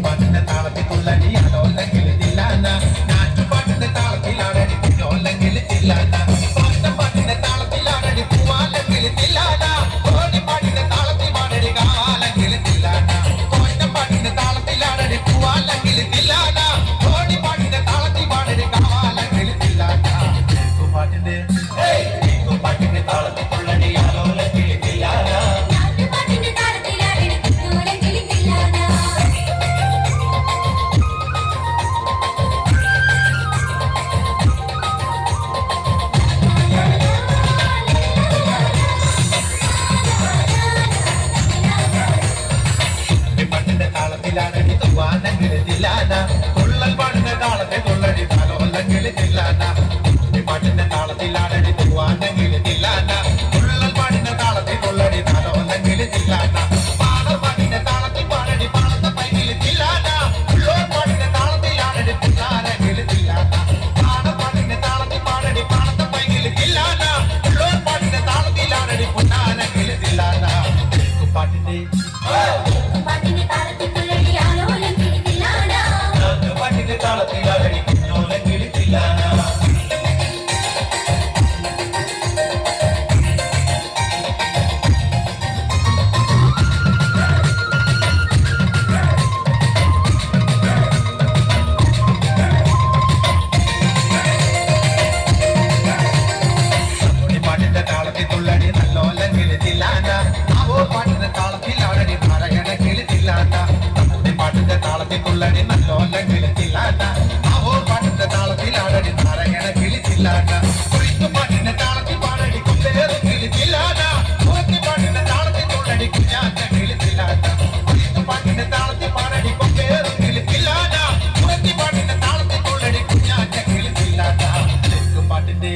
പാട്ടിന്റെ താളത്തിൽ തുള്ളടി അലോല്ലെങ്കിൽ തില്ലാന നാറ്റുപാട്ടിന്റെ താളത്തിലാണടി കുഞ്ഞോല്ലെങ്കിൽ തില്ലാന പാട്ടിന്റെ താളത്തിലാണടി പൂവാല്ലെങ്കിൽ തില്ലാന ഓടിപ്പാട്ടിന്റെ താളത്തിൽ പാടടി കാലെങ്കിൽ തില്ലാന പാട്ടിന്റെ താളത്തിലാണടി പൂവാല്ലെങ്കിൽ തില്ലാന ഓടിപ്പാട്ടിന്റെ താളത്തിൽ പാടടി കാലെങ്കിൽ തില്ലാന പാട്ടിന്റെ പാട്ടിന്റെ താളത്തിൽ തുള്ളടി അലോല്ലെങ്കിൽ തില്ലാന താളത്തിലാണടി തുവാനെങ്കിൽ തില്ലാന തുള്ളൽ പാട്ടിന്റെ താളത്തെ തുള്ളടി തലോല്ലെങ്കിൽ തില്ലാന പാട്ടിന്റെ താളത്തിലാണടി തുവാനെങ്കിൽ തില്ലാന തുള്ളൽ പാട്ടിന്റെ താളത്തെ തുള്ളടി തലോല്ലെങ്കിൽ തില്ലാന പാട്ടിന്റെ താളത്തിൽ പാടടി പാളത്തെ പൈകിൽ തില്ലാന പാട്ടിന്റെ താളത്തിലാണടി തില്ലാനെങ്കിൽ തില്ലാന പാട്ടിന്റെ താളത്തിൽ പാടടി പാളത്തെ പൈകിൽ തില്ലാന പാട്ടിന്റെ താളത്തിലാണടി പൊന്നാനെങ്കിൽ തില്ലാന പാട്ടിന്റെ താളത്തിലാണടി കുഞ്ഞോലെങ്കിൽ തില്ലാന പാട്ടിന്റെ താളത്തിൽ തുള്ളടി നല്ലോലെങ്കിൽ തില്ലാന ആവോ പാട്ടിന്റെ താളത്തിലാണടി പറയണമെങ്കിൽ തില്ലാന പാട്ടിന്റെ താളത്തിൽ തുള്ളടി നല്ലോലെങ്കിൽ തില്ലാന ആവോ പാട്ടിന്റെ താളത്തിലാണടി പറയണമെങ്കിൽ തില്ലാന പാട്ടിന്റെ താളത്തിൽ പാടടി കുഞ്ഞേറുകിൽ തില്ലാന പാട്ടിന്റെ താളത്തിൽ തുള്ളടി കുഞ്ഞാറ്റകിൽ തില്ലാന പാട്ടിന്റെ താളത്തിൽ പാടടി കുഞ്ഞേറുകിൽ തില്ലാന പാട്ടിന്റെ താളത്തിൽ തുള്ളടി കുഞ്ഞാറ്റകിൽ തില്ലാന പാട്ടിന്റെ